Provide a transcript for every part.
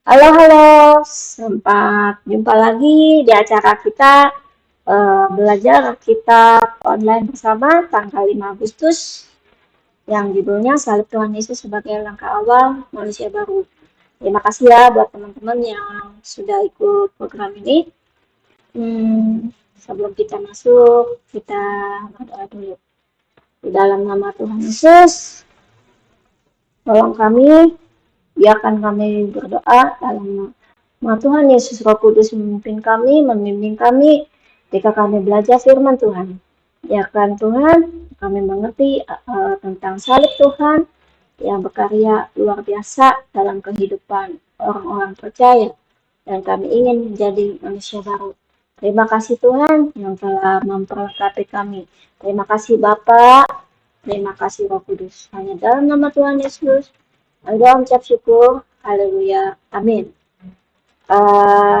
Halo, halo, sempat jumpa lagi di acara kita belajar kitab online bersama tanggal 5 Agustus yang judulnya Salib Tuhan Yesus sebagai Langkah Awal Manusia Baru. Terima kasih ya buat teman-teman yang sudah ikut program ini. Sebelum kita masuk, kita berdoa dulu. Di dalam nama Tuhan Yesus, tolong kami, biarkan kami berdoa dalam nama Tuhan Yesus. Roh Kudus memimpin kami, membimbing kami ketika kami belajar firman Tuhan. Biarkan Tuhan kami mengerti tentang salib Tuhan yang berkarya luar biasa dalam kehidupan orang-orang percaya, dan kami ingin menjadi manusia baru. Terima kasih Tuhan yang telah memperlengkapi kami. Terima kasih Bapa, terima kasih Roh Kudus. Hanya dalam nama Tuhan Yesus kami ucap syukur. Haleluya, amin.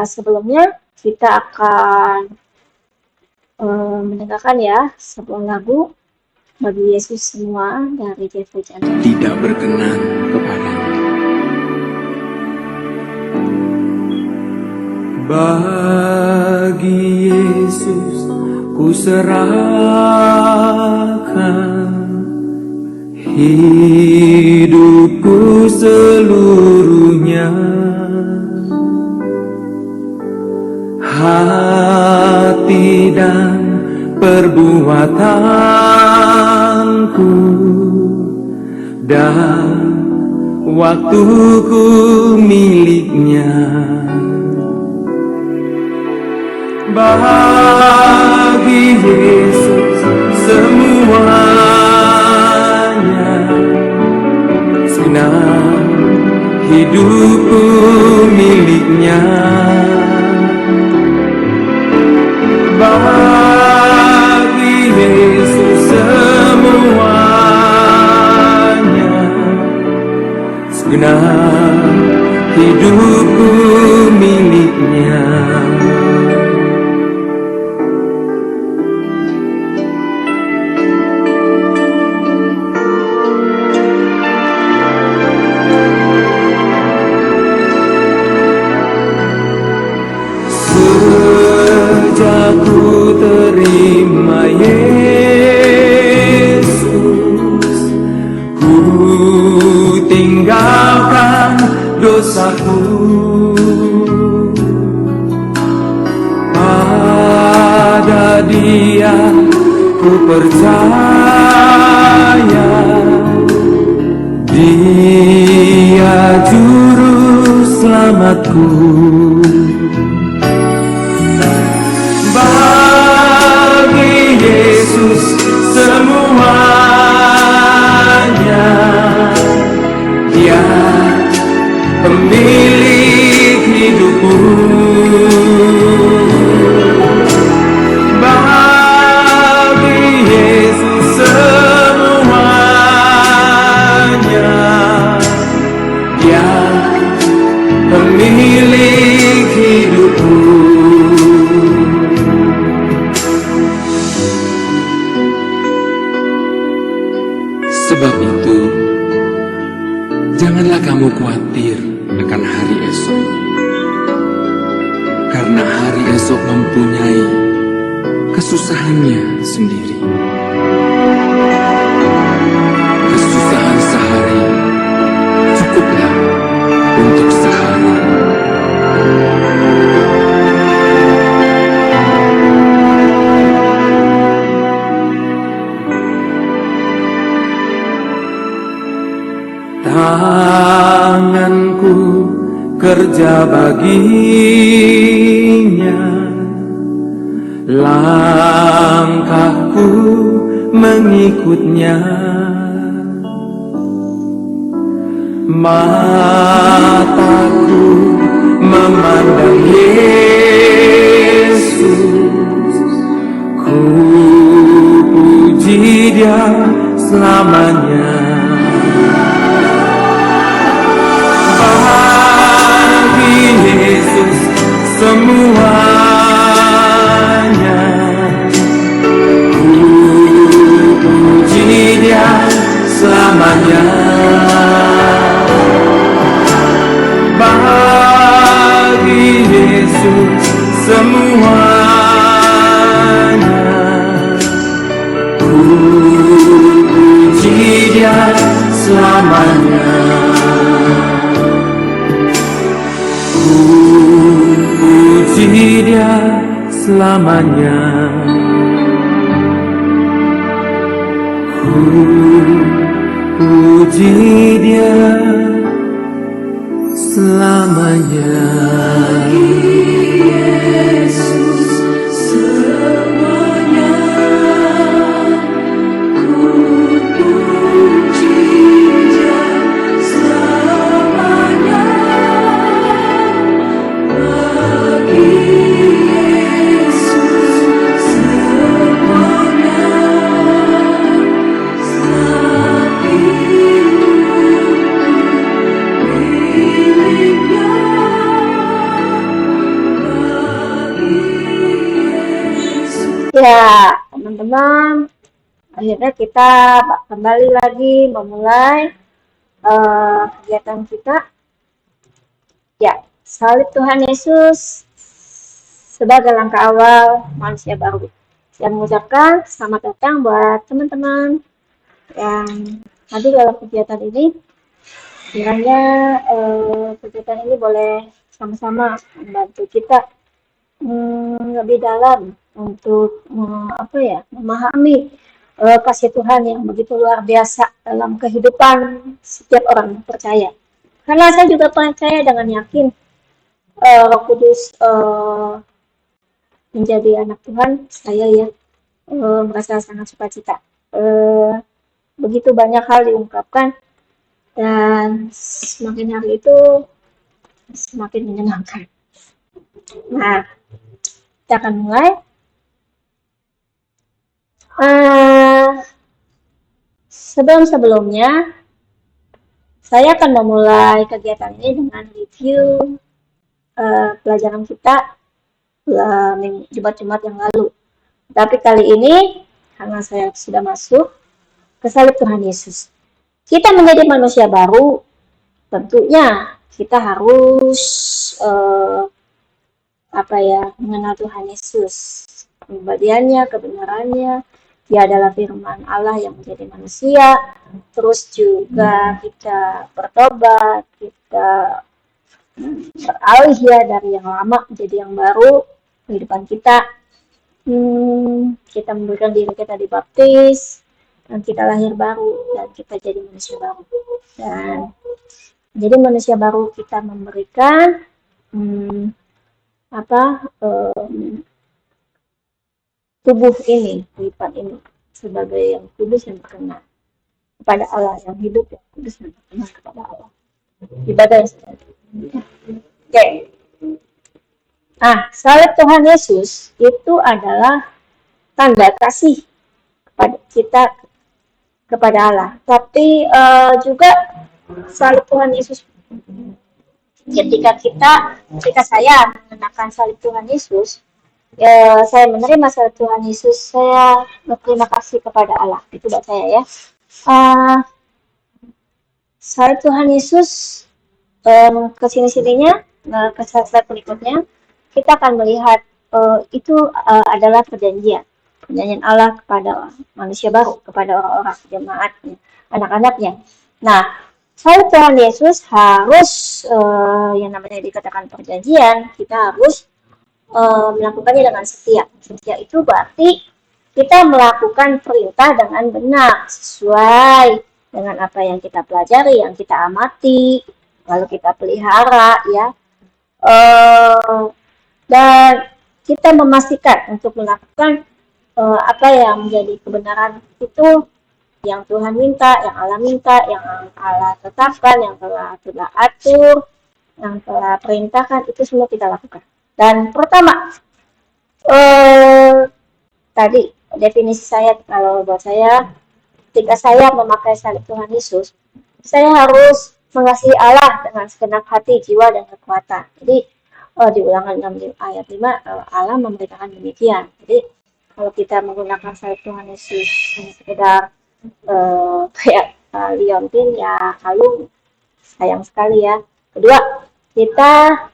Sebelumnya kita akan mendengarkan ya sebuah lagu Bagi Yesus Semua dari Jeffrey Chandra. Tidak berkenan kepadanya. Bagi Yesus ku serahkan hidupku seluruhnya, hati dan perbuatanku dan waktuku miliknya. Bagi Yesus semuanya, segenap hidupku miliknya. Bagi Yesus semuanya, segenap hidupku miliknya. Sejak ku terima Yesus, ku tinggalkan dosaku. Pada Dia ku percaya, Dia juru selamatku. Bagi Yesus semuanya, Dia pemilik hidupku. Bagi Yesus semuanya, Dia pemilik hidupku. Sebab itu, janganlah kamu khawatir akan hari esok, karena hari esok mempunyai kesusahannya sendiri. Kesusahan sehari cukuplah untuk sehari. Tanganku kerja baginya, langkahku mengikutnya. Mataku memandang Yesus, ku puji Dia selamanya. Bagi Yesus semuanya, ku puji Dia selamanya. selamanya. Puji Dia selamanya. Yesus selamanya. Puji Dia selamanya. Bagi Yesus semuanya. Ya, teman-teman, akhirnya kita kembali lagi memulai kegiatan kita. Ya, salib Tuhan Yesus sebagai langkah awal manusia baru. Saya mengucapkan selamat datang buat teman-teman yang hadir dalam kegiatan ini. Kiranya kegiatan ini boleh sama-sama membantu kita lebih dalam untuk memahami kasih Tuhan yang begitu luar biasa dalam kehidupan setiap orang percaya. Karena saya juga percaya dengan yakin Roh Kudus menjadi anak Tuhan, saya ya merasa sangat sukacita. Begitu banyak hal diungkapkan dan semakin hari itu semakin menyenangkan. Nah, kita akan mulai. Sebelumnya, saya akan memulai kegiatan ini dengan review pelajaran kita Jumat-Jumat yang lalu. Tapi kali ini, karena saya sudah masuk ke salib Tuhan Yesus, kita menjadi manusia baru, tentunya kita harus mengenal Tuhan Yesus, kepribadiannya, kebenarannya. Dia adalah firman Allah yang menjadi manusia. Terus juga kita bertobat, kita beralih ya dari yang lama menjadi yang baru kehidupan kita. Kita memberikan diri kita dibaptis dan kita lahir baru dan kita jadi manusia baru. Dan jadi manusia baru kita memberikan tubuh ini, kehidupan ini sebagai yang kudus yang berkenan kepada Allah, yang hidup yang kudus yang berkenan kepada Allah. Ibadah yang sejati. Oke. Salib Tuhan Yesus itu adalah tanda kasih kepada kita kepada Allah. Tapi juga salib Tuhan Yesus, ketika saya mengenakan salib Tuhan Yesus, saya menerima salib Tuhan Yesus, saya berterima kasih kepada Allah. Itu buat saya ya. Salib Tuhan Yesus, ke sini-sininya, ke slide berikutnya, kita akan melihat itu adalah perjanjian Allah kepada manusia baru, kepada orang-orang jemaatnya, anak-anaknya. Nah, salib Tuhan Yesus harus yang namanya dikatakan perjanjian, kita harus melakukannya dengan setia. Setia itu berarti kita melakukan perintah dengan benar, sesuai dengan apa yang kita pelajari, yang kita amati, lalu kita pelihara, ya. Dan kita memastikan untuk melakukan apa yang menjadi kebenaran itu yang Tuhan minta, yang Allah minta, yang Allah tetapkan, yang telah atur, yang telah perintahkan, itu semua kita lakukan. Dan pertama, tadi definisi saya, kalau buat saya, ketika saya memakai salib Tuhan Yesus, saya harus mengasihi Allah dengan segenap hati, jiwa, dan kekuatan. Jadi di Ulangan 6 ayat 5, Allah memberitakan demikian. Jadi kalau kita menggunakan salib Tuhan Yesus hanya sekedar kayak liontin, ya kalung, sayang sekali ya. Kedua, kita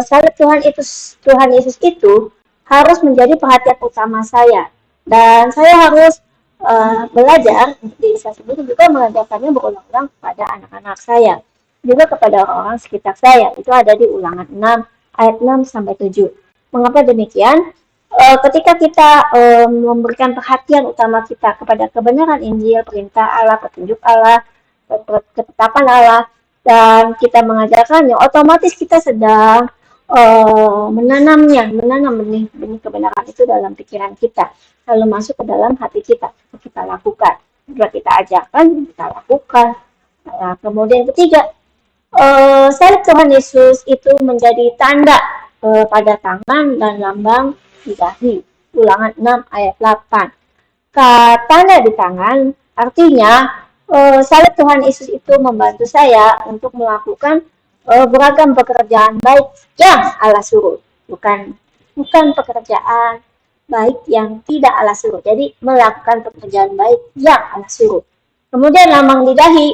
salib Tuhan Yesus itu harus menjadi perhatian utama saya, dan saya harus belajar untuk diri saya sendiri, juga mengajarkannya berulang-ulang kepada anak-anak saya, juga kepada orang-orang sekitar saya. Itu ada di Ulangan 6 ayat 6 sampai 7. Mengapa demikian? Ketika kita memberikan perhatian utama kita kepada kebenaran Injil, perintah Allah, petunjuk Allah, ketetapan Allah, dan kita mengajarkannya, otomatis kita sedang menanam benih kebenaran itu dalam pikiran kita, lalu masuk ke dalam hati kita, kita lakukan, kita ajarkan, kita lakukan. Nah, kemudian ketiga, salib Tuhan Yesus itu menjadi tanda pada tangan dan lambang di dahi. Ulangan 6 ayat 8. Tanda di tangan artinya salib Tuhan Yesus itu membantu saya untuk melakukan beragam pekerjaan baik yang Allah suruh. Bukan pekerjaan baik yang tidak Allah suruh. Jadi melakukan pekerjaan baik yang Allah suruh. Kemudian lambang di dahi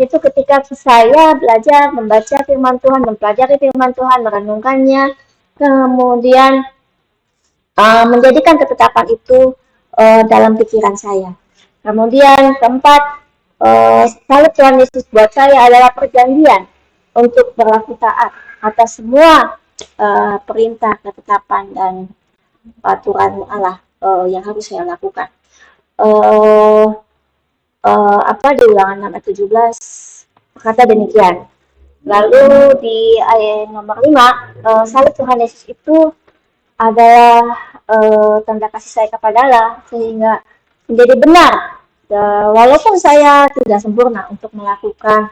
itu ketika saya belajar membaca firman Tuhan, mempelajari firman Tuhan, merenungkannya, kemudian menjadikan ketetapan itu dalam pikiran saya. Kemudian keempat, salib Tuhan Yesus buat saya adalah perjanjian untuk berlaku taat atas semua perintah, ketetapan, dan aturan Allah yang harus saya lakukan. Di ulangan 6 ayat 17 kata demikian. Lalu di ayat nomor 5, salib Tuhan Yesus itu adalah tanda kasih saya kepada Allah sehingga menjadi benar. Walaupun saya tidak sempurna untuk melakukan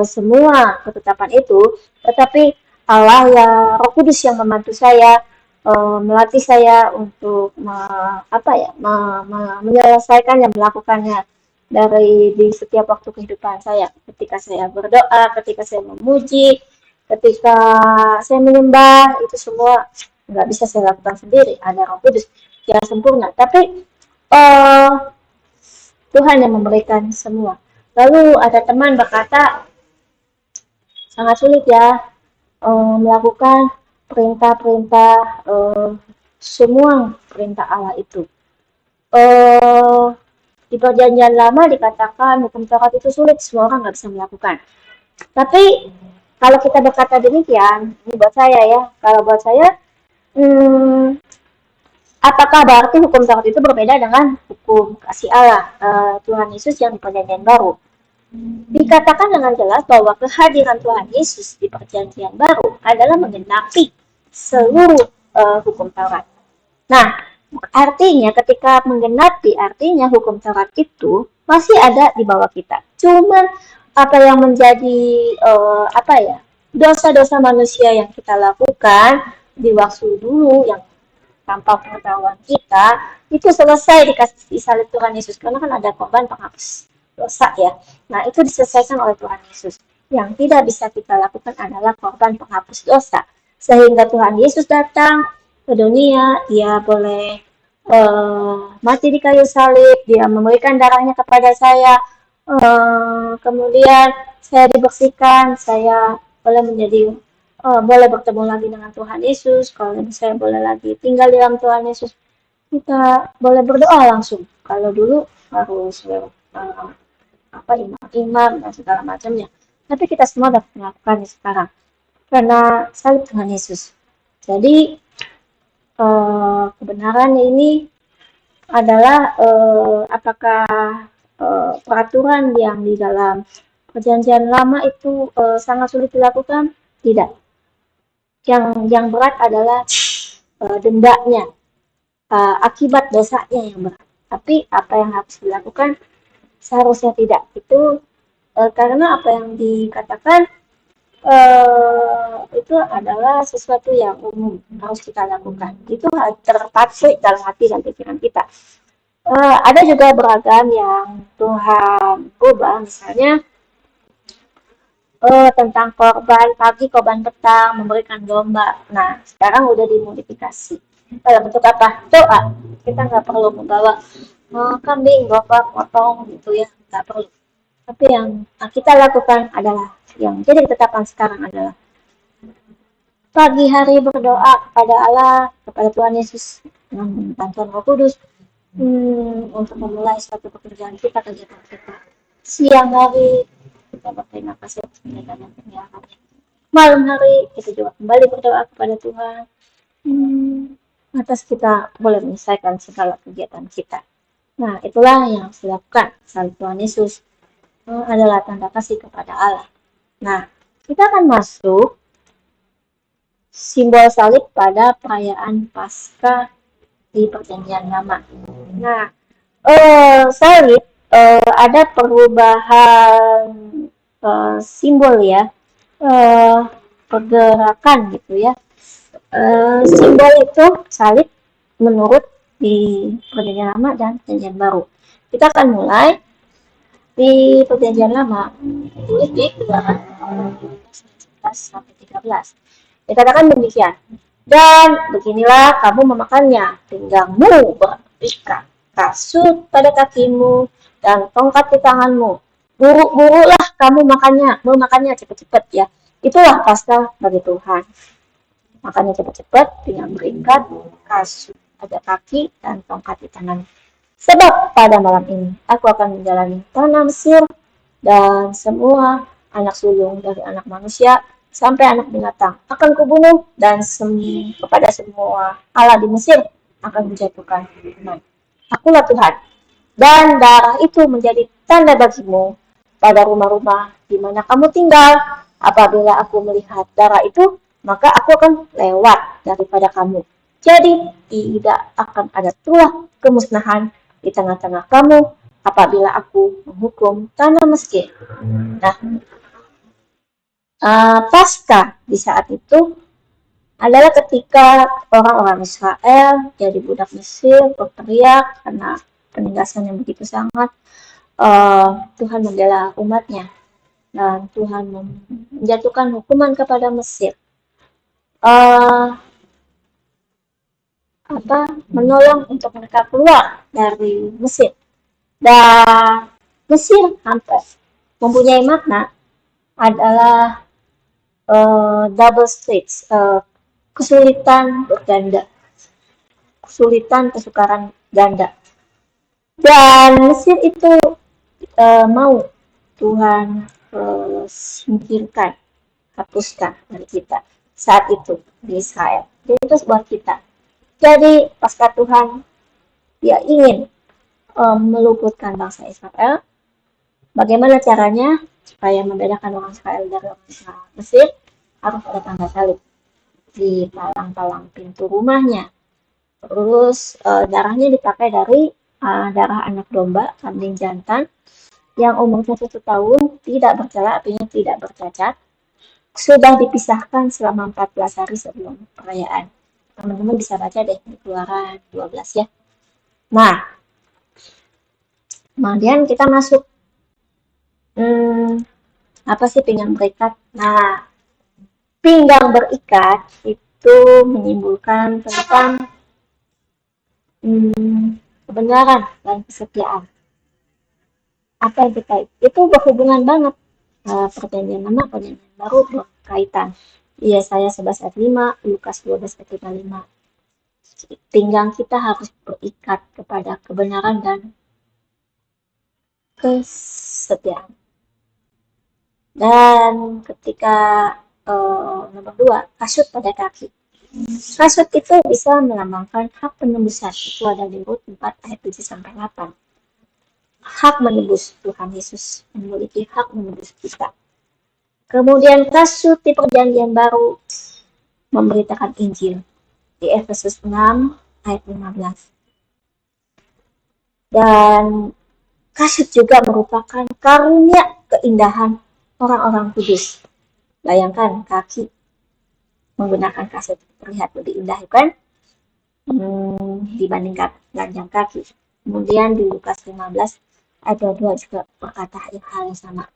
semua ketetapan itu, tetapi Allah ya Roh Kudus yang membantu saya, melatih saya untuk menyelesaikan dan melakukannya di setiap waktu kehidupan saya, ketika saya berdoa, ketika saya memuji, ketika saya menyembah, itu semua nggak bisa saya lakukan sendiri, ada Roh Kudus yang sempurna, tapi Tuhan yang memberikan semua. Lalu ada teman berkata, sangat sulit ya melakukan perintah-perintah, semua perintah Allah itu. Di perjanjian lama dikatakan hukum Taurat itu sulit, semua orang nggak bisa melakukan. Tapi kalau kita berkata demikian, ini buat saya ya, kalau buat saya, apakah berarti hukum Taurat itu berbeda dengan hukum kasih Allah Tuhan Yesus yang di perjanjian baru? Dikatakan dengan jelas bahwa kehadiran Tuhan Yesus di perjanjian baru adalah menggenapi seluruh hukum Taurat. Nah, artinya ketika menggenapi, artinya hukum Taurat itu masih ada di bawah kita. Cuman apa yang menjadi dosa-dosa manusia yang kita lakukan di waktu dulu yang tanpa pengetahuan kita itu selesai dikasih salib Tuhan Yesus, karena kan ada korban penghapus dosa ya. Nah, itu diselesaikan oleh Tuhan Yesus. Yang tidak bisa kita lakukan adalah korban penghapus dosa. Sehingga Tuhan Yesus datang ke dunia, dia boleh mati di kayu salib, dia memberikan darahnya kepada saya, kemudian saya dibersihkan, saya boleh bertemu lagi dengan Tuhan Yesus. Kalau saya boleh lagi tinggal di dalam Tuhan Yesus, kita boleh berdoa langsung. Kalau dulu harus imam dan segala macamnya, tapi kita semua dapat melakukannya sekarang karena salib Tuhan Yesus. Jadi kebenaran ini adalah apakah peraturan yang di dalam perjanjian lama itu sangat sulit dilakukan? Tidak. Yang berat adalah dendanya, akibat dosanya yang berat. Tapi apa yang harus dilakukan seharusnya tidak. Itu karena apa yang dikatakan itu adalah sesuatu yang umum harus kita lakukan. Itu terpatri dalam hati dan pikiran kita. Ada juga beragam yang Tuhan ubah, misalnya tentang korban pagi, korban petang, memberikan domba. Nah, sekarang udah dimodifikasi. Dalam bentuk apa? Doa. Kita nggak perlu membawa kambing, bapak, potong gitu ya, nggak perlu. Tapi yang kita lakukan adalah yang jadi ketetapan sekarang adalah pagi hari berdoa kepada Allah, kepada Tuhan Yesus dengan bantuan Roh Kudus untuk memulai suatu pekerjaan kita, kegiatan kita. Siang hari kita berterima kasih atas kebaikan dan penyerahannya. Malam hari kita juga kembali berdoa kepada Tuhan. atas kita boleh menyelesaikan segala kegiatan kita. Nah, itulah yang harus dilakukan. Salib Tuhan Yesus adalah tanda kasih kepada Allah. Nah, kita akan masuk simbol salib pada perayaan Paskah di Perjanjian Lama. Nah, salib ada perubahan simbol ya, pergerakan gitu ya. Simbol itu salib menurut di Perjanjian Lama dan Perjanjian Baru. Kita akan mulai di Perjanjian Lama, tulis di Keluaran 11-13. Dikatakan demikian. Dan beginilah kamu memakannya, pinggangmu berikat, kasut pada kakimu, dan tongkat di tanganmu. Buru-burulah kamu memakannya cepat-cepat ya. Itulah Paskah bagi Tuhan. Makannya cepat-cepat, pinggang berikat, kasut pada kaki, dan tongkat di tangan. Sebab pada malam ini aku akan menjalani tanah Mesir dan semua anak sulung dari anak manusia sampai anak binatang akan kubunuh, dan kepada semua Allah di Mesir akan menjatuhkan hukuman. Akulah Tuhan. Dan darah itu menjadi tanda bagimu pada rumah-rumah di mana kamu tinggal. Apabila aku melihat darah itu, maka aku akan lewat daripada kamu. Jadi tidak akan ada tulah kemusnahan di tengah-tengah kamu apabila aku menghukum tanah Mesir. Nah, Paskah di saat itu adalah ketika orang-orang Israel jadi budak Mesir berteriak karena penindasan yang begitu sangat. Tuhan membela umatnya dan Tuhan menjatuhkan hukuman kepada Mesir. Menolong untuk mereka keluar dari Mesir. Dan Mesir hampir mempunyai makna adalah double stage, kesulitan berganda, kesulitan kesukaran ganda. Dan Mesir itu mau Tuhan singkirkan, hapuskan dari kita saat itu di Israel. Jadi itu buat kita. Jadi pasca Tuhan dia ingin meluputkan bangsa Israel. Bagaimana caranya supaya membedakan orang Israel dari orang Mesir? Harus ada tanda salib di palang-palang pintu rumahnya. Terus darahnya dipakai dari darah anak domba, kambing jantan yang umurnya 1 tahun, tidak bercela, artinya tidak bercacat, sudah dipisahkan selama 14 hari sebelum perayaan. Teman-teman bisa baca deh di Keluaran 12 ya. Nah, kemudian kita masuk apa sih pinggang berikat? Nah, pinggang berikat itu menyimbolkan tentang kebenaran dan kesetiaan. Apa yang kita itu berhubungan banget. Perjanjian Lama, Perjanjian Baru berkaitan. Yesaya 11 ayat 5, Lukas 12 ayat 5. Pinggang kita harus berikat kepada kebenaran dan kesetiaan. Dan ketika nomor 2, kasut pada kaki. Kasut itu bisa melambangkan hak penebusan. Itu ada di Rut 4 ayat 7-8. Hak menebus, Tuhan Yesus memiliki hak menebus kita. Kemudian kasut di Perjanjian Baru memberitakan Injil di Efesus 6 ayat 15. Dan kasut juga merupakan karunia keindahan orang-orang kudus. Bayangkan kaki menggunakan kasut terlihat lebih indah kan? Dibandingkan telanjang kaki. Kemudian di Lukas 15 ayat 22 juga berkata hal yang sama.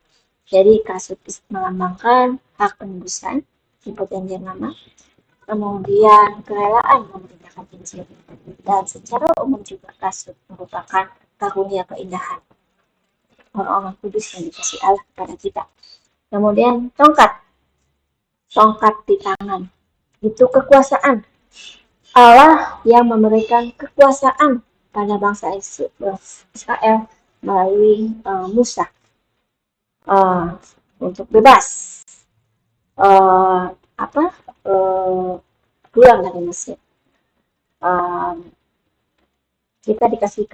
Jadi kasut melambangkan hak penebusan di Perjanjian Lama, kemudian kerelaan memberitakan Injil, dan secara umum juga kasut merupakan karunia keindahan orang-orang kudus yang dikasih Allah kepada kita. Kemudian tongkat di tangan itu kekuasaan Allah yang memberikan kekuasaan pada bangsa Israel melalui Musa untuk bebas pulang dari Mesir. kita dikasih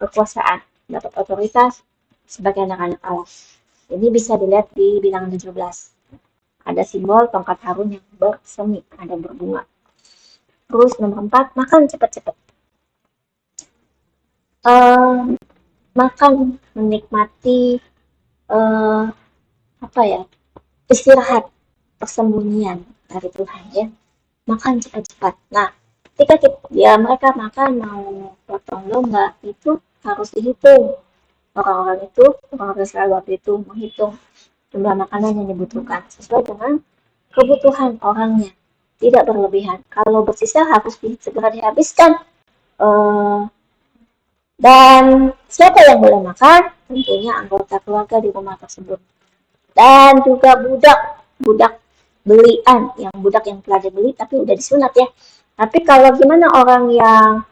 kekuasaan, dapat otoritas sebagai anak-anak Allah. Ini bisa dilihat di bilangan 17. Ada simbol tongkat Harun yang bersemi, ada berbunga. Terus nomor 4, makan cepat-cepat. Makan, menikmati istirahat, persembunyian dari Tuhan ya. Makan cepat-cepat. Nah, ketika mereka makan mau potong domba itu harus dihitung. Orang-orang Israel waktu itu menghitung jumlah makanan yang dibutuhkan sesuai dengan kebutuhan orangnya, tidak berlebihan. Kalau bersisa harus segera dihabiskan. Dan siapa yang boleh makan? Tentunya anggota keluarga di rumah tersebut. Dan juga budak belian, budak yang telah dibeli tapi udah disunat ya. Tapi kalau gimana orang yang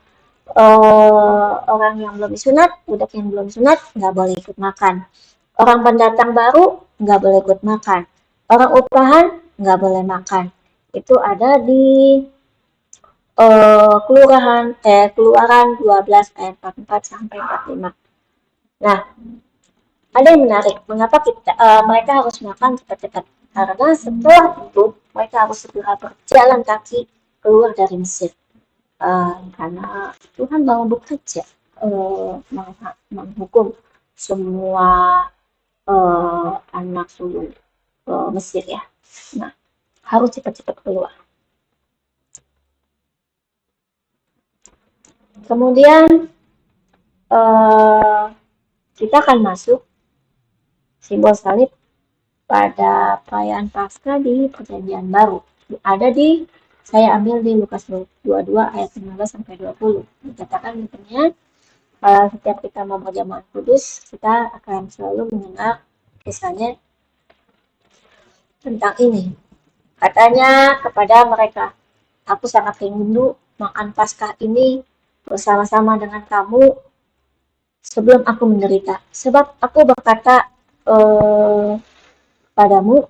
belum disunat, budak yang belum sunat nggak boleh ikut makan. Orang pendatang baru nggak boleh ikut makan. Orang upahan nggak boleh makan. Itu ada di Keluaran 12 ayat 44 sampai 45. Nah, ada yang menarik. Mengapa mereka harus makan cepat-cepat? Karena setelah itu mereka harus segera berjalan kaki keluar dari Mesir. Karena Tuhan mau bekerja, menghukum semua anak sulung Mesir ya. Nah, harus cepat-cepat keluar. Kemudian kita akan masuk simbol salib pada perayaan Paskah di Perjanjian Baru. Saya ambil di Lukas 22 ayat 19 sampai 20. Dikatakan misalnya setiap kita mau berjamaah kudus, kita akan selalu mendengar kisahnya tentang ini. Katanya kepada mereka, aku sangat rindu makan Paskah ini bersama-sama dengan kamu sebelum aku menderita. Sebab aku berkata padamu,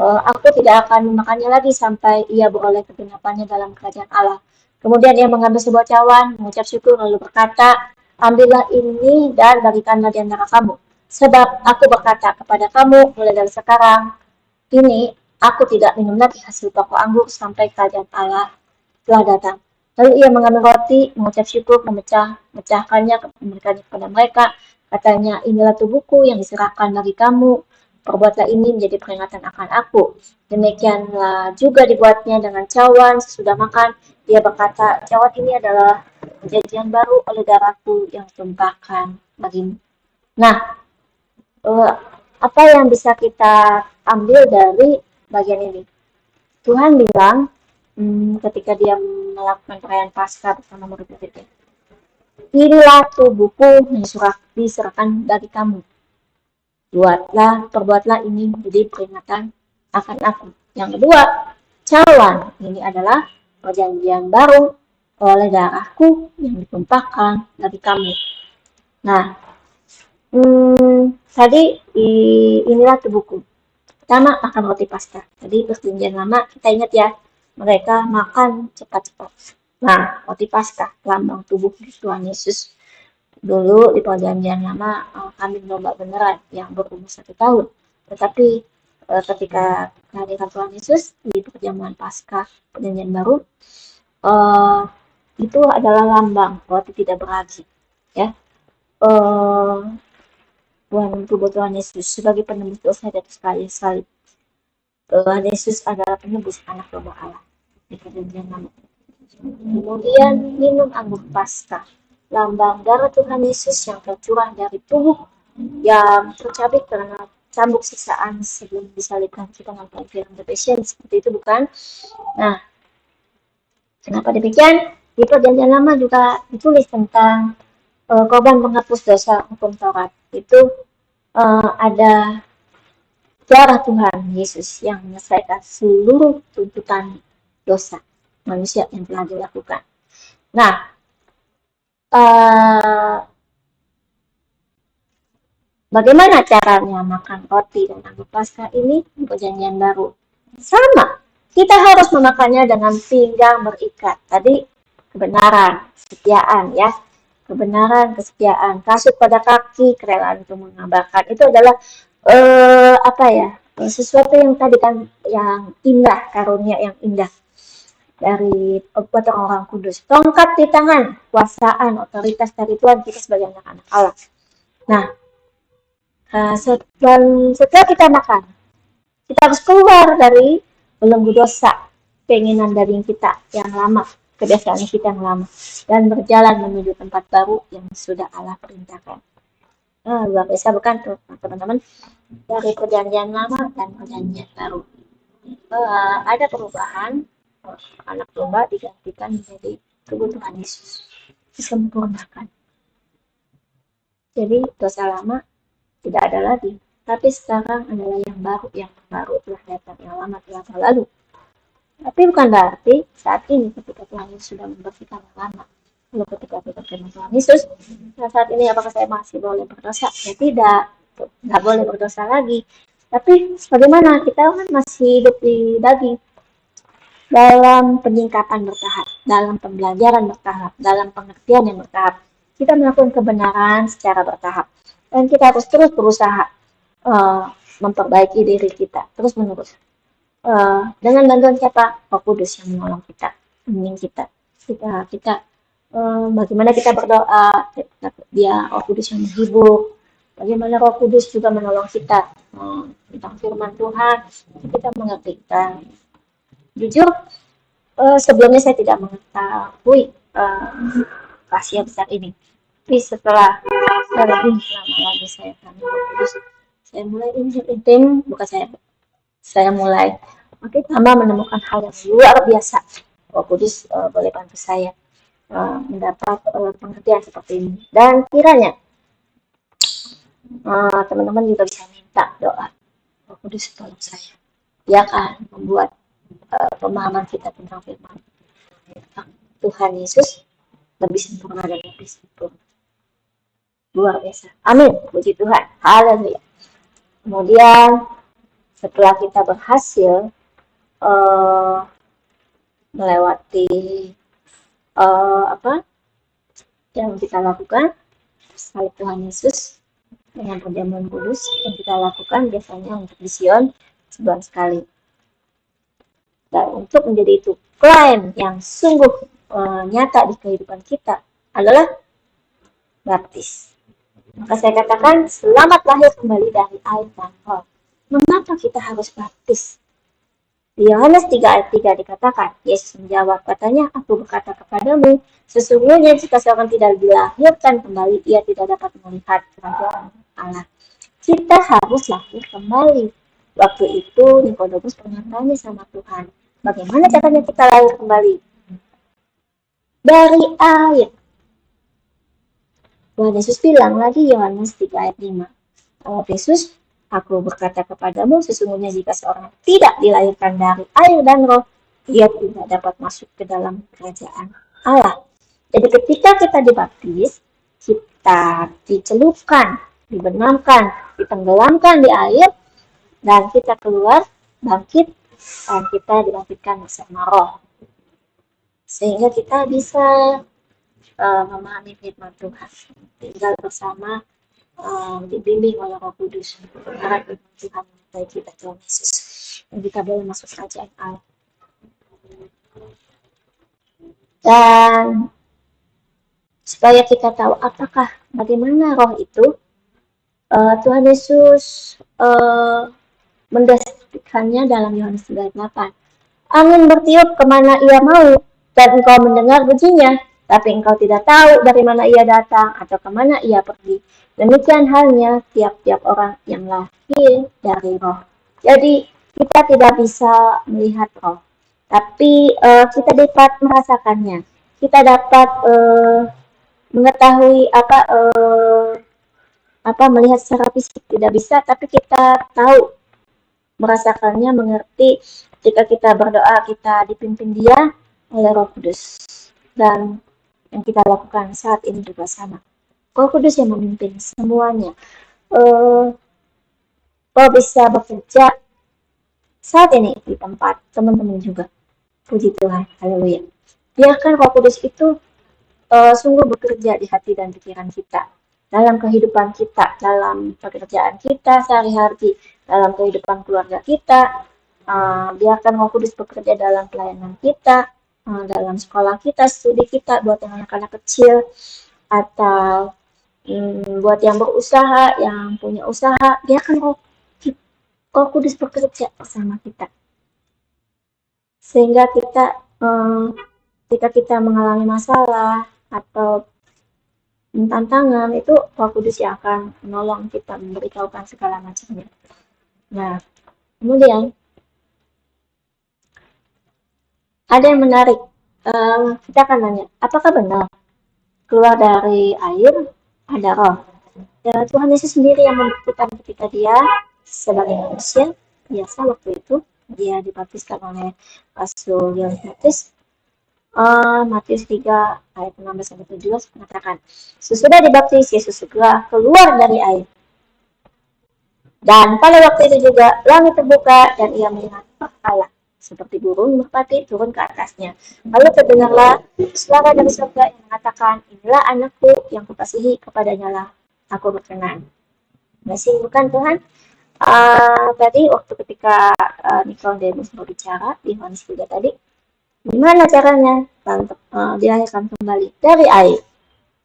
aku tidak akan memakannya lagi sampai ia beroleh kegenapannya dalam kerajaan Allah. Kemudian ia mengambil sebuah cawan, mengucap syukur, lalu berkata, ambillah ini dan bagikanlah di antara kamu. Sebab aku berkata kepada kamu, mulai dari sekarang ini, aku tidak minum lagi hasil pokok anggur sampai kerajaan Allah telah datang. Lalu ia mengambil roti, mengucap syukur, memecahkannya, memberikannya kepada mereka. Katanya, inilah tubuhku yang diserahkan bagi kamu. Perbuatlah ini menjadi peringatan akan aku. Demikianlah juga dibuatnya dengan cawan sesudah makan. Dia berkata, cawan ini adalah perjanjian baru oleh darahku yang ditumpahkan bagimu. Nah, apa yang bisa kita ambil dari bagian ini? Tuhan bilang ketika dia melakukan perayaan Paskah bersama murid-muridnya, inilah tubuhku yang diserahkan bagi kamu. Perbuatlah ini menjadi peringatan akan aku. Yang kedua, cawan ini adalah perjanjian baru oleh darahku yang ditumpahkan bagi kamu. Nah, tadi inilah tubuhku. Pertama, makan roti Paskah. Tadi perjanjian lama kita ingat ya, mereka makan cepat-cepat. Nah, roti Paskah, lambang tubuh Tuhan Yesus. Dulu di perjanjian lama kambing domba beneran yang berumur 1 tahun. Tetapi ketika kehadiran Tuhan Yesus di perjamuan Paskah perjanjian baru, itu adalah lambang roti tidak beragi. Ya, tubuh Tuhan Yesus sebagai penebus dosa di atas kayu salib. Tuhan Yesus adalah penebus anak domba Allah di perjanjian lama. Kemudian minum anggur Paskah, lambang darah Tuhan Yesus yang tercurah dari tubuh yang tercabik karena cambuk siksaan sebelum disalibkan. Kita nonton film The Passion seperti itu bukan? Nah, kenapa demikian? Di perjanjian lama juga ditulis tentang korban penghapus dosa hukum Taurat. Itu ada darah Tuhan Yesus yang menyelesaikan seluruh tuntutan dosa manusia yang telah dilakukan. Nah, bagaimana caranya makan roti dan anggur Paskah ini di perjanjian baru? Sama, Kita harus memakannya dengan pinggang berikat. Tadi kebenaran, kesetiaan ya. Kebenaran, kesetiaan, kasut pada kaki, kerelaan untuk mengabarkan. Itu adalah apa ya? Sesuatu yang tadi kan yang indah, karunia yang indah dari buat orang-orang kudus. Tongkat di tangan, kuasaan, otoritas dari Tuhan kita sebagai anak-anak Allah. Nah, setelah kita makan, kita harus keluar dari belenggu dosa, keinginan daging kita yang lama, kebiasaan kita yang lama, dan berjalan menuju tempat baru yang sudah Allah perintahkan. Nah, luar biasa bukan teman-teman, dari perjanjian lama dan perjanjian baru. Ada perubahan, anak domba digantikan menjadi tubuh Tuhan Yesus, disempurnakan. Jadi dosa lama tidak ada lagi, tapi sekarang adalah yang baru telah datang, yang lama telah berlalu. Tapi bukan berarti saat ini ketika Tuhan Yesus sudah membersihkan yang lama, lalu ketika kita terima Tuhan Yesus, saat ini apakah saya masih boleh berdosa? Ya tidak boleh berdosa lagi. Tapi bagaimana, kita kan masih hidup di daging, dalam penyingkapan bertahap, dalam pembelajaran bertahap, dalam pengertian yang bertahap. Kita melakukan kebenaran secara bertahap. Dan kita harus terus berusaha memperbaiki diri kita, terus menerus. Dengan bantuan siapa? Roh Kudus yang menolong kita, membimbing kita. Bagaimana kita berdoa, dia Roh Kudus yang menghibur. Bagaimana Roh Kudus juga menolong kita tentang firman Tuhan, kita mengerti. Dan jujur, sebelumnya saya tidak mengetahui rahasia besar ini. Tapi setelah lebih lama lagi saya kenal Roh Kudus, saya mulai intim, bukan saya mulai makin lama menemukan hal yang luar biasa. Roh Kudus boleh bantu saya mendapat pengertian seperti ini. Dan kiranya teman-teman juga bisa minta doa, Roh Kudus tolong saya. Dia akan membuat pemahaman kita tentang firman Tuhan Yesus lebih sempurna dan lebih sempurna. Luar biasa. Amin. Puji Tuhan. Haleluya. Kemudian setelah kita berhasil melewati apa yang kita lakukan, salib Tuhan Yesus dengan perjamuan kudus yang kita lakukan biasanya untuk di Sion sebulan sekali. Dan untuk menjadi itu klaim yang sungguh nyata di kehidupan kita adalah baptis. Maka saya katakan selamat lahir kembali dari air dan roh. Mengapa kita harus baptis? Di Yohanes 3 ayat 3 dikatakan, Yesus menjawab, katanya, aku berkata kepadamu, sesungguhnya jika seorang tidak dilahirkan kembali, ia tidak dapat melihat kerajaan Allah. Kita harus lahir kembali. Waktu itu Nikodemus pernah tanya sama Tuhan, bagaimana caranya kita lahir kembali? Dari air. Tuhan Yesus bilang lagi Yohanes 3 ayat 5. Yesus, aku berkata kepadamu, sesungguhnya jika seorang tidak dilahirkan dari air dan roh, ia tidak dapat masuk ke dalam kerajaan Allah. Jadi ketika kita dibaptis, kita dicelupkan, dibenamkan, ditenggelamkan di air, dan kita keluar, bangkit, dan kita dibangkitkan bersama roh. Sehingga kita bisa memahami firman Tuhan, tinggal bersama, dibimbing oleh Roh Kudus, berharap firman Tuhan menyertai kita Tuhan Yesus, dan kita boleh masuk kerajaan Allah. Dan supaya kita tahu apakah bagaimana roh itu, Tuhan Yesus mendeskripsikannya dalam Yohanes 3 ayat 8. Angin bertiup kemana ia mau, dan engkau mendengar bunyinya, tapi engkau tidak tahu dari mana ia datang atau kemana ia pergi. Demikian halnya tiap-tiap orang yang lahir dari roh. Jadi kita tidak bisa melihat roh, tapi kita dapat merasakannya. Kita dapat mengetahui melihat secara fisik tidak bisa, tapi kita tahu, merasakannya, mengerti. Jika kita berdoa, kita dipimpin Dia oleh Roh Kudus. Dan yang kita lakukan saat ini juga sama. Roh Kudus yang memimpin semuanya. Roh bisa bekerja saat ini di tempat teman-teman juga. Puji Tuhan, haleluya. Biarkan Roh Kudus itu sungguh bekerja di hati dan pikiran kita, dalam kehidupan kita, dalam pekerjaan kita sehari-hari, dalam kehidupan keluarga kita. Biarkan Roh Kudus bekerja dalam pelayanan kita, dalam sekolah kita, studi kita, buat yang anak-anak kecil, atau buat yang berusaha, yang punya usaha. Biarkan Roh Kudus bekerja bersama kita, sehingga kita ketika kita mengalami masalah atau tantangan, itu Roh Kudus yang akan menolong kita, memberitahukan segala macamnya. Nah, kemudian ada yang menarik. Kita akan nanya, apakah benar keluar dari air ada roh? Ya, Tuhan Yesus sendiri yang membuktikan ketika dia sebagai manusia biasa waktu itu dia dibaptiskan oleh Rasul Yohanes. Matius 3 ayat 16-17 mengatakan, sesudah dibaptis Yesus segera keluar dari air. Dan pada waktu itu juga langit terbuka dan ia melihat Allah seperti burung merpati turun ke atasnya. Lalu terdengarlah suara dari surga yang mengatakan, inilah anakku yang kukasihi, kepadanya lah aku berkenan. Masih bukan Tuhan? Tadi waktu ketika Nikodemus berbicara di Yohanes 3 tadi, gimana caranya? Dilahirkan kembali dari air.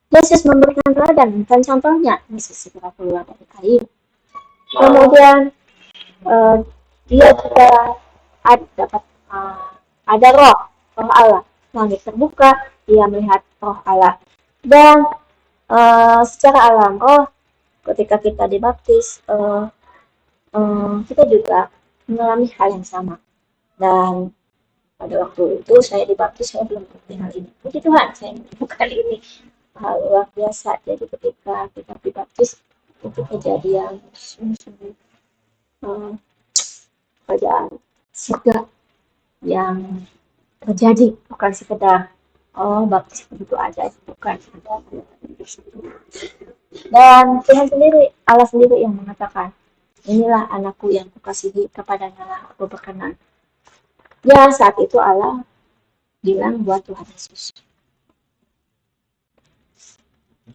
Yesus memberikan teladan dan contohnya. Yesus segera keluar dari air. Kemudian dia juga dapat ada roh Allah. Langit terbuka, dia melihat roh Allah. Dan secara alam roh, ketika kita dibaptis, kita juga mengalami hal yang sama. Dan pada waktu itu saya dibaptis, saya belum mengerti hal ini. Puji Tuhan, saya mengerti kali ini hal luar biasa. Jadi ketika kita dibaptis, itu kejadian sungguh kerajaan surga yang terjadi, bukan sekedar baptis begitu aja, bukan. Dan Tuhan sendiri, Allah sendiri yang mengatakan, inilah anakku yang kukasihi, kepadanya lah aku berkenan. Ya, saat itu Allah bilang buat Tuhan Yesus.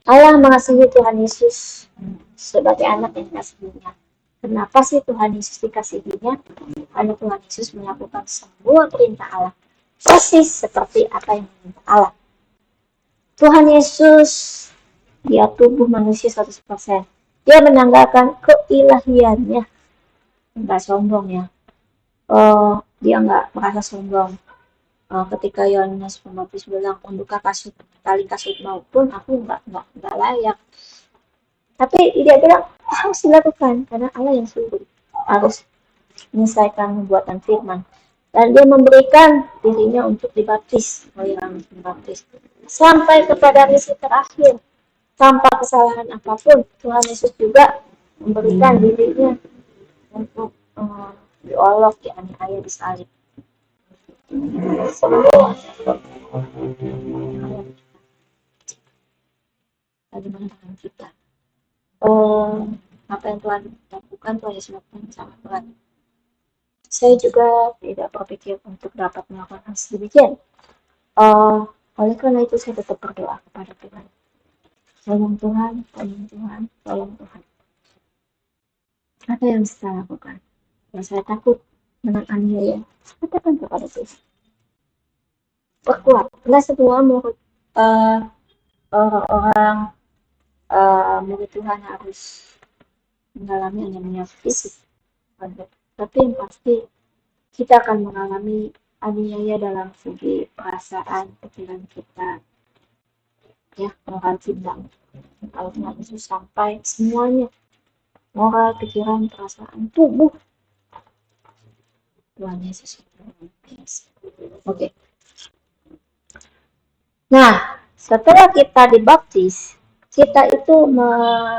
Allah mengasihi Tuhan Yesus sebagai anak yang dikasihinya. Kenapa sih Tuhan Yesus dikasihinya? Karena Tuhan Yesus melakukan semua perintah Allah, persis seperti apa yang diminta Allah. Tuhan Yesus, dia tubuh manusia 100%. Dia menanggalkan keilahiannya. Enggak sombong ya. Dia nggak merasa sombong. Ketika Yohanes Pembaptis bilang, membuka tali kasut maupun aku nggak layak. Tapi dia bilang harus dilakukan karena Allah yang suruh, harus menyelesaikan pembuatan firman. Dan dia memberikan dirinya untuk dibaptis oleh Yohanes Pembaptis sampai kepada misi terakhir. Tanpa kesalahan apapun, Tuhan Yesus juga memberikan dirinya untuk diolok, dianiaya, disalib. Bagaimana dengan kita? Apa yang Tuhan lakukan, Tuhan Yesus lakukan sangat berat. Saya juga tidak berpikir untuk dapat melakukan hal sedemikian. Oleh karena itu saya tetap berdoa kepada Tuhan. Tolong Tuhan, tolong Tuhan, tolong Tuhan. Apa yang saya lakukan? Kalau saya takut dengan aniaya, katakan kepada Tuhan. Perkuat. Nggak semua murid orang-orang murid Tuhan harus mengalami aniaya fisik. Tapi yang pasti kita akan mengalami aniaya dalam segi perasaan, pikiran kita, ya, moral kita. Kalau Tuhan Yesus sampai semuanya, moral, pikiran, perasaan, tubuh, Tuhan Yesus itu biasa. Oke. Nah, setelah kita dibaptis, kita itu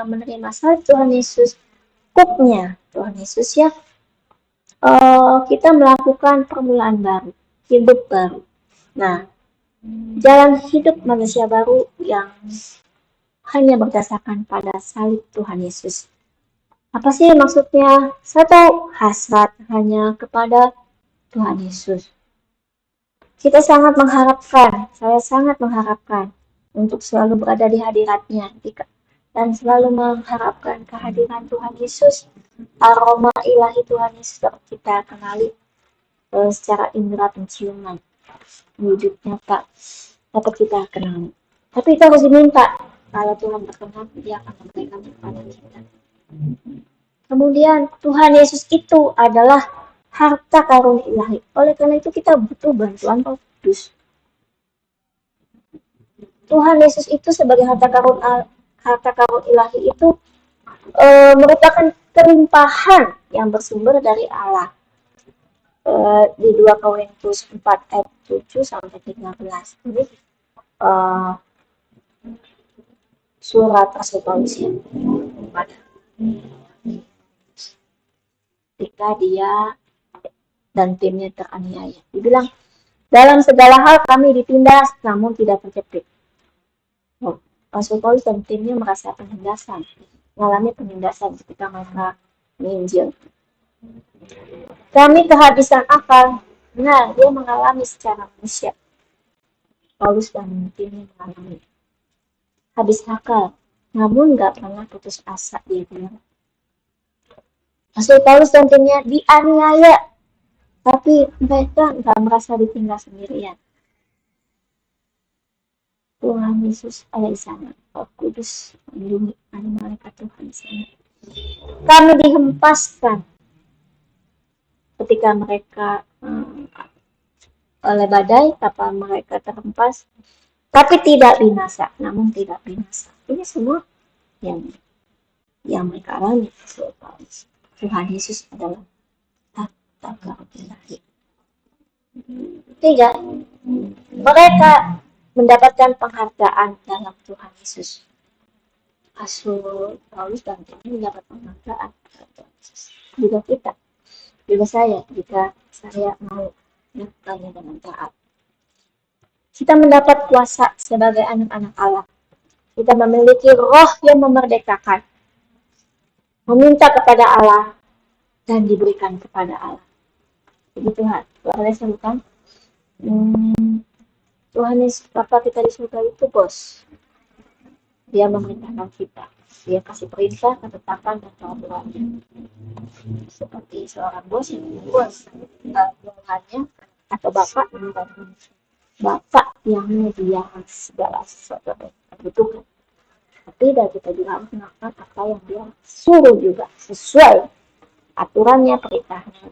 menerima salib Tuhan Yesus, kuknya Tuhan Yesus ya. Kita melakukan permulaan baru, hidup baru. Nah, jalan hidup manusia baru yang hanya berdasarkan pada salib Tuhan Yesus. Apa sih maksudnya? Satu, hasrat hanya kepada Tuhan Yesus. Kita sangat mengharapkan, saya sangat mengharapkan untuk selalu berada di hadiratnya dan selalu mengharapkan kehadiran Tuhan Yesus, aroma ilahi Tuhan Yesus dapat kita kenali secara indera penciuman, wujud nyata dapat kita kenali. Tapi kita harus diminta, kalau Tuhan berkenan, Dia akan memberikan kepada kita. Kemudian Tuhan Yesus itu adalah harta karun ilahi. Oleh karena itu kita butuh bantuan Roh Kudus. Tuhan Yesus itu sebagai harta karun ilahi itu merupakan kelimpahan yang bersumber dari Allah. Di 2 Korintus 4 ayat 7 sampai 13. Ini surat Rasul Paulus ya, kepada ketika dia dan timnya teraniaya. Dibilang, dalam segala hal kami ditindas namun tidak terjepit. Rasul Paulus dan timnya merasa penindasan, mengalami penindasan ketika mereka menginjil. Kami kehabisan akal. Nah, dia mengalami secara manusia. Paulus dan timnya mengalami habis akal, namun nggak pernah putus asa, dia bilang. Rasul Paulus dan timnya dianiaya, tapi mereka nggak merasa ditinggal sendirian. Tuhan Yesus ada di sana, Roh Kudus melindungi, ada malaikat Tuhan di sana. Kami dihempaskan ketika mereka oleh badai, kapal mereka terhempas, tapi tidak binasa, namun tidak binasa. Ini semua yang mereka alami. Tuhan Yesus adalah harta karun ilahi. Tiga, mereka mendapatkan penghargaan dalam Tuhan Yesus. Rasul Paulus dan timnya mendapat penghargaan dalam Tuhan Yesus. Juga saya, jika saya mau melakukannya dengan taat. Kita mendapat kuasa sebagai anak-anak Allah. Kita memiliki roh yang memerdekakan, meminta kepada Allah dan diberikan kepada Allah. Jadi Tuhan, bukan? Tuhan Yesus, Bapa kita di surga itu bos. Dia memerintahkan kita. Dia kasih perintah, ketetapan, dan peraturannya. Seperti seorang bos yang bos bawahannya atau bapak yang menyediakan segala sesuatu yang kita butuhkan. Tapi kita juga harus melakukan apa yang dia suruh juga, sesuai aturannya, perintahnya.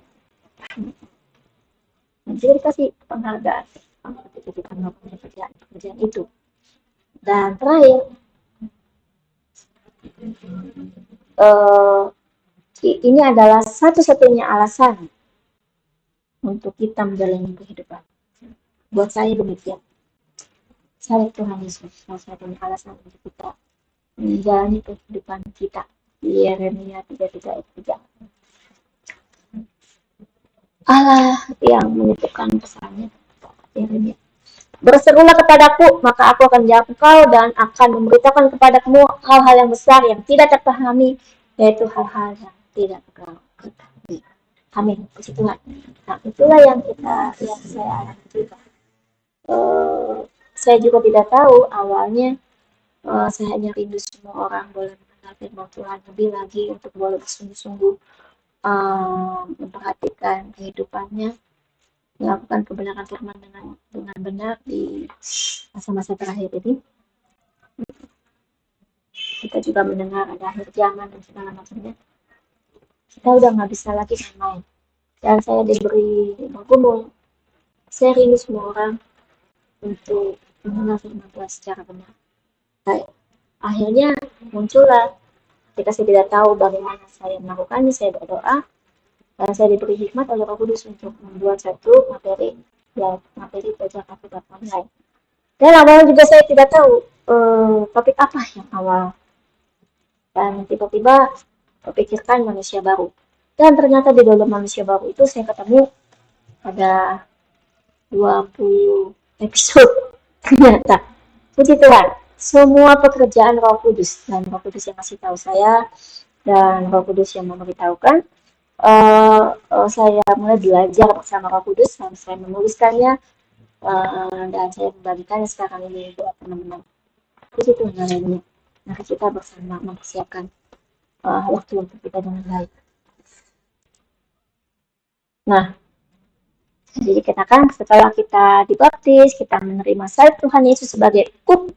Nanti dikasih penghargaan ketika kita melakukan pekerjaan itu. Dan terakhir, ini adalah satu-satunya alasan untuk kita menjalani kehidupan. Buat saya demikian. Saya Tuhan Yesus, salah satunya alasan untuk kita menjalani kehidupan kita. Yeremia 33 ayat 3. Allah yang menitipkan pesannya kepada Yeremia. Berserulah kepadaku, maka aku akan menjawab engkau dan akan memberitakan kepadamu hal-hal yang besar yang tidak terpahami, yaitu hal-hal yang tidak ketahui. Amin. Puji Tuhan. Nah, itulah yang saya alami juga. Saya juga tidak tahu awalnya. Saya hanya rindu semua orang boleh mengenal firman Tuhan lebih lagi, untuk boleh bersungguh-sungguh memperhatikan kehidupannya, melakukan kebenaran firman dengan benar di masa-masa terakhir ini. Kita juga mendengar ada akhir zaman dan segala macamnya. Kita udah nggak bisa lagi main. Dan saya diberi bergumul. Saya rindu semua orang untuk mengenal firman Tuhan secara benar. Akhirnya muncullah, ketika saya tidak tahu bagaimana saya melakukannya, saya berdoa. Saya diberi hikmat oleh Roh Kudus untuk membuat satu materi belajar Alkitab online. Dan awalnya juga saya tidak tahu topik apa yang awal. Dan tiba-tiba terpikirkan manusia baru. Dan ternyata di dalam manusia baru itu saya ketemu ada 20 episode. Ternyata, puji Tuhan, semua pekerjaan Roh Kudus, dan Roh Kudus yang kasih tahu saya dan Roh Kudus yang memberitahukan. Saya mulai belajar bersama Roh Kudus dan saya menuliskannya, dan saya membagikannya sekarang ini buat teman-teman. Puji Tuhan, haleluya. Mari kita bersama mempersiapkan waktu-waktu kita dengan baik. Nah, jadi dikatakan setelah kita dibaptis, kita menerima salib Tuhan Yesus sebagai ukhuwah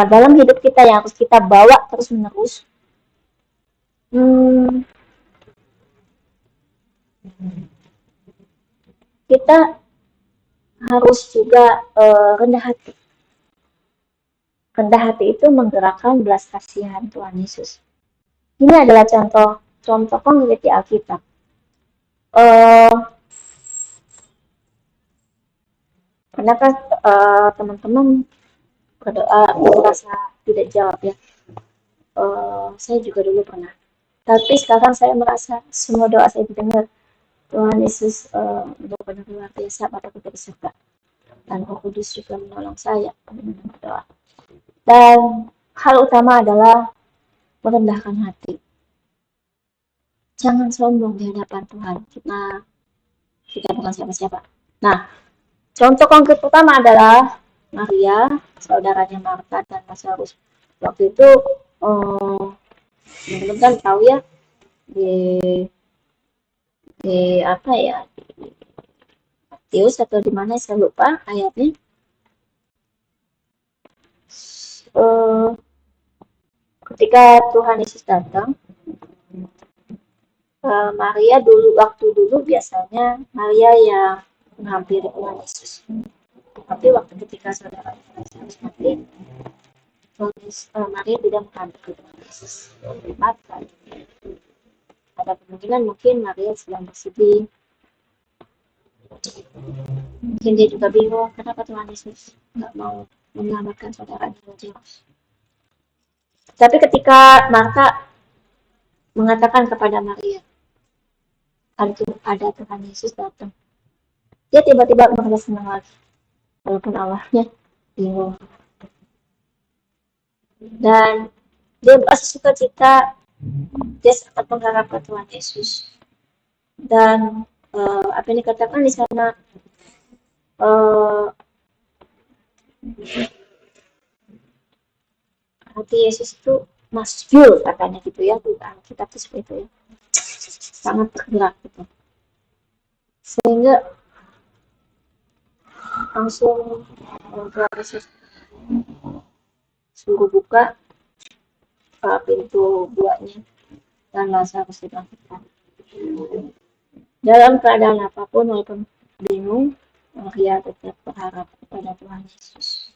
dalam hidup kita yang harus kita bawa terus-menerus. Kita harus juga rendah hati. Rendah hati itu menggerakkan belas kasihan Tuhan Yesus. Ini adalah contoh konkret di Alkitab. Pernahkah teman-teman berdoa merasa tidak jawab ya? Saya juga dulu pernah. Tapi sekarang saya merasa semua doa saya didengar. Tuhan Yesus benar-benar luar biasa pada kita di surga. Dan Roh Kudus juga menolong saya dalam berdoa. Dan hal utama adalah merendahkan hati. Jangan sombong di hadapan Tuhan. Kita bukan siapa-siapa. Nah, contoh konkret pertama adalah Maria, saudaranya Marta dan Lazarus. Waktu itu teman-teman kan tahu ya, di apa ya, Matius atau di mana saya lupa ayatnya. Ketika Tuhan Yesus datang, Maria waktu dulu biasanya Maria yang menghampiri Tuhan Yesus. Tapi waktu ketika saudara Lazarus mati, Maria tidak menghampiri Tuhan Yesus. Marta. Ada kemungkinan mungkin Maria sedang bersedih. Mungkin dia juga bingung kenapa Tuhan Yesus nggak mau menyelamatkan saudaranya Lazarus. Tapi ketika Marta mengatakan kepada Maria, ada Tuhan Yesus datang, dia tiba-tiba merasa senang lagi, walaupun Allahnya bingung. Dan dia merasa sukacita, dia sangat mengharapkan Tuhan Yesus. Dan apa yang dikatakan di sana, hati Yesus itu masyhur katanya gitu ya, kita tuh seperti itu ya, sangat tergerak gitu, sehingga langsung Tuhan Yesus suruh buka pintu guanya dan Lazarus dibangkitkan. Dalam keadaan apapun, walaupun bingung, Maria tetap berharap kepada Tuhan Yesus.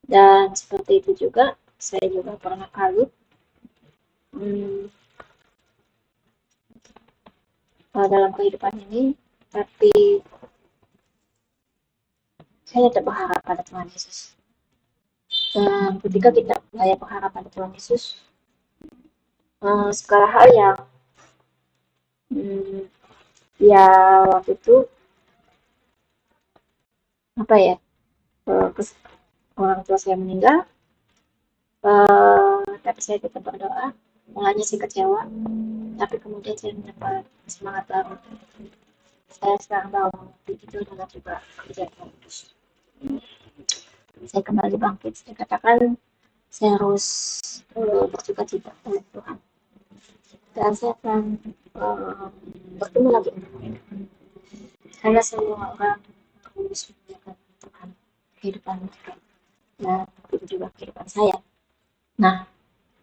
Dan seperti itu juga, saya juga pernah kalut dalam kehidupan ini, tapi saya tetap berharap pada Tuhan Yesus. Dan ketika kita layak berharap pada Tuhan Yesus, segala hal yang ya waktu itu apa ya, orang tua saya meninggal, tapi saya tetap berdoa. Mulanya sih kecewa, tapi kemudian saya mendapat semangat baru. Saya sekarang tahu itu adalah juga kerja Tuhan Yesus. Saya kembali bangkit. Saya katakan saya harus bersuka-cita dengan Tuhan. Dan saya akan bertemu lagi. Karena semua orang harus memuliakan Tuhan kehidupan mereka. Dan itu juga kehidupan saya. Nah,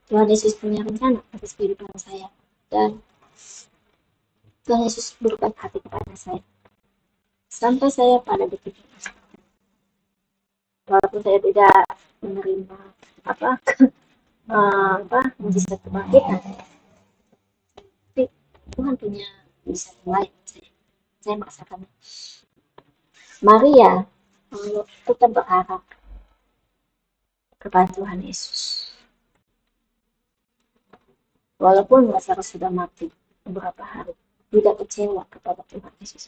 Tuhan Yesus punya rencana atas kehidupan saya. Dan Tuhan Yesus berbaik hati kepada saya. Sampai saya pada detik ini. Walaupun saya tidak menerima mujizat kebangkitan, tapi Tuhan punya mujizat lain. Saya merasakan. Maria tetap berharap kepada Tuhan Yesus. Walaupun Lazarus sudah mati beberapa hari, tidak kecewa kepada Tuhan Yesus.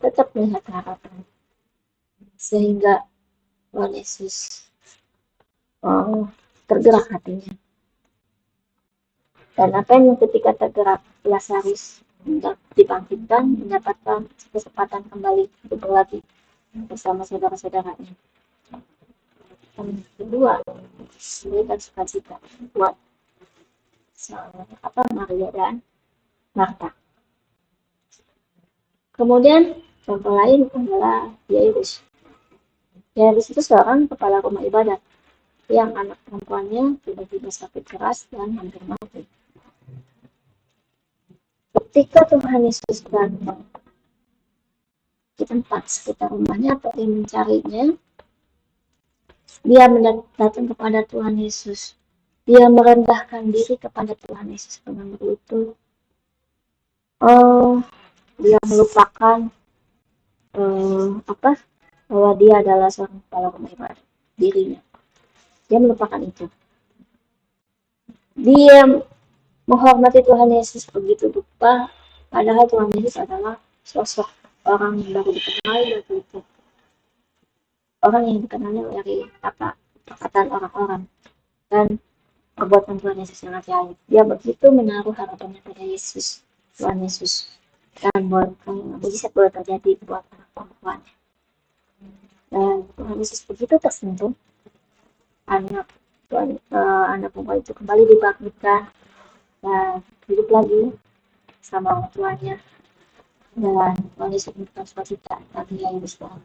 Tetap melihat harapan. Sehingga Tuhan Yesus tergerak hatinya. Dan apa yang ketika tergerak Lazarus dibangkitkan, mendapatkan kesempatan kembali hidup lagi bersama saudara-saudaranya. Dan kedua, memberikan sukacita buat Maria dan Marta. Kemudian contoh lain adalah Yairus. Yairus itu seorang kepala rumah ibadat yang anak perempuannya tiba-tiba sakit keras dan hampir mati. Ketika Tuhan Yesus datang di tempat sekitar rumahnya atau dia mencarinya, dia datang kepada Tuhan Yesus. Dia merendahkan diri kepada Tuhan Yesus dengan berlutut. Dia melupakan bahwa dia adalah seorang kepala rumah ibadat dirinya. Dia melupakan itu. Dia menghormati Tuhan Yesus begitu rupa, padahal Tuhan Yesus adalah sosok orang yang baru dikenal dari itu. Orang yang dikenalnya dari perkataan orang-orang dan perbuatan Tuhan Yesus yang ajaib. Dia begitu menaruh harapannya pada Yesus, Tuhan Yesus, dan mujizat boleh terjadi buat anak perempuannya. Dan Tuhan Yesus begitu tersentuh, anak perempuan itu kembali dibangkitkan dan hidup lagi sama orang tuanya. Dan Tuhan Yesus memberikan sukacita bagi Yairus dan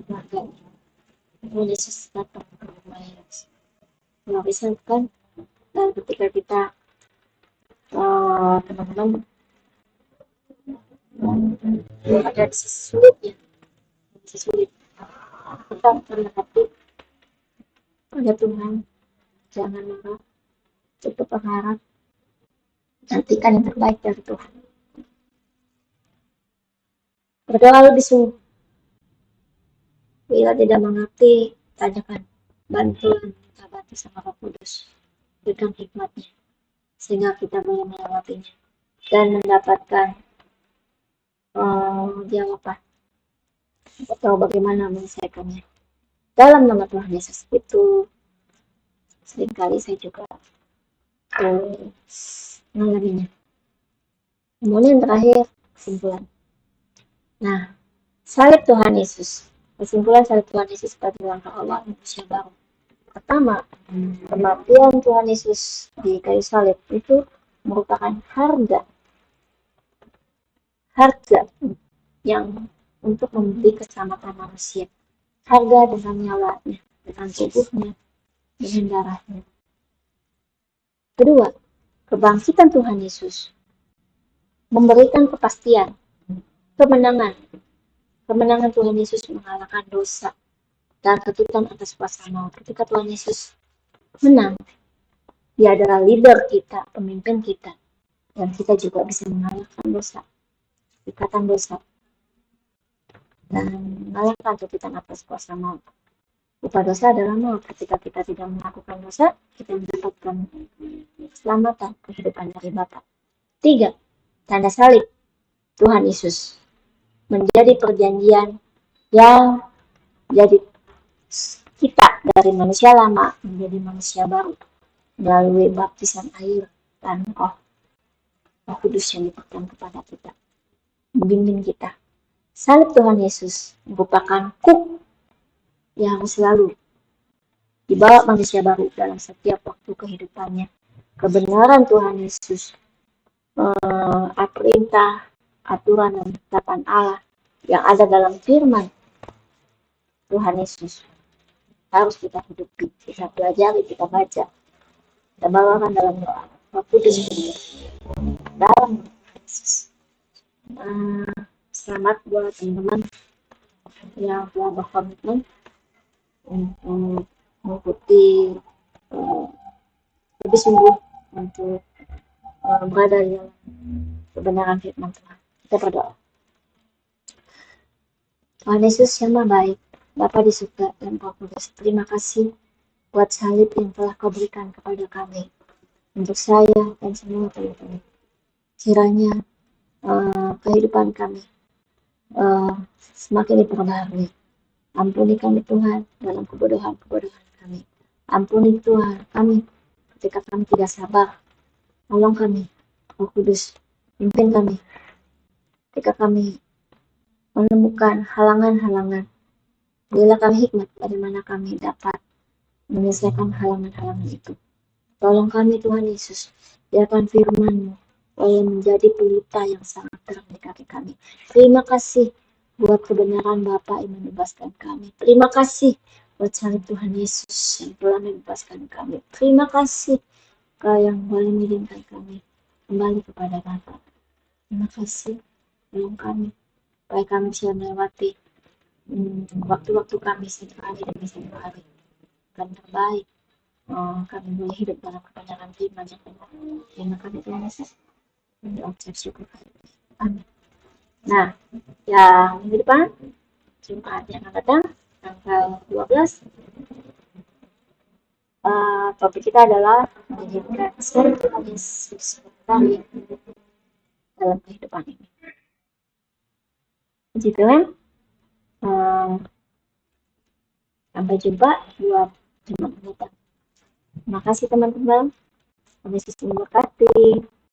keluarganya. Tuhan Yesus datang ke rumah Yairus. Luar biasa kan? Dan ketika kita teman-teman ada sisi sulit, kita mendekati pada Tuhan. Jangan marah, cukup berharap, nantikan yang terbaik dari Tuhan. Berdoa lebih sungguh. Bila tidak mengerti, tanyakan bantuan, kita bantu sama Roh Kudus. Berikan hikmatnya, sehingga kita boleh melewatinya dan mendapatkan jawaban atau bagaimana menyelesaikannya. Dalam nama Tuhan Yesus itu, seringkali saya juga mengalaminya. Kemudian terakhir, kesimpulan. Nah, salib Tuhan Yesus. Kesimpulan salib Tuhan Yesus sebagai langkah Allah manusia baru. Pertama, kematian Tuhan Yesus di kayu salib itu merupakan harga yang untuk membeli keselamatan manusia. Harga dengan nyawanya, dengan tubuhnya, dengan darahnya. Kedua, kebangkitan Tuhan Yesus memberikan kepastian, kemenangan Tuhan Yesus mengalahkan dosa dan ketukan atas kuasa maut. Ketika Tuhan Yesus menang, Dia adalah leader kita, pemimpin kita, dan kita juga bisa mengalahkan dosa, ikatan dosa, dan mengalahkan ketukan atas kuasa maut. Upah dosa adalah maut. Ketika kita tidak melakukan dosa, kita mendapatkan keselamatan, kehidupan dari Bapa. 3. Tanda salib Tuhan Yesus menjadi perjanjian yang jadi kita dari manusia lama menjadi manusia baru melalui baptisan air dan Roh Kudus yang diberikan kepada kita, membimbing kita. Salib Tuhan Yesus merupakan kuk yang selalu dibawa manusia baru dalam setiap waktu kehidupannya. Kebenaran Tuhan Yesus, perintah, aturan dan ketetapan Allah yang ada dalam firman Tuhan Yesus harus kita hidupi, kita pelajari, kita baca, kita bawakan dalam doa. Roh Kudus dalam Yesus. Selamat buat teman-teman yang telah berkomitmen untuk mengikuti lebih sungguh untuk berada di kebenaran firman Tuhan. Kita berdoa. Tuhan Yesus yang Maha Baik, Bapa di surga dan Roh Kudus, terima kasih buat salib yang telah Kau berikan kepada kami, untuk saya dan semua teman-teman. Kiranya kehidupan kami semakin diperbaharui. Ampuni kami Tuhan dalam kebodohan kami. Ampuni Tuhan kami ketika kami tidak sabar Tolong kami, Roh Kudus, pimpin kami ketika kami menemukan halangan-halangan. Berilah kami hikmat dari mana kami dapat menyelesaikan halangan-halangan itu. Tolong kami Tuhan Yesus, biarkan firman-Mu boleh menjadi pelita yang sangat terang di kaki kami. Terima kasih buat kebenaran Bapa yang membebaskan kami. Terima kasih buat salib Tuhan Yesus yang telah membebaskan kami. Terima kasih Kau yang boleh mengirimkan kami kembali kepada Bapa. Terima kasih, tolong kami supaya kami bisa melewati waktu-waktu kami setiap hari demi setiap hari dan terbaik. Kami boleh hidup dalam kebenaran firman yang benar. Terima kasih Tuhan Yesus. Mengucap syukur. Amin. Nah, yang minggu depan Jumat yang akan datang tanggal 12 topik kita adalah menjadikan seri Tuhan Yesus kembali dalam kehidupan ini. Puji Tuhan. Sampai jumpa buat Jumat mendatang. Terima kasih teman-teman. Tuhan Yesus memberkati.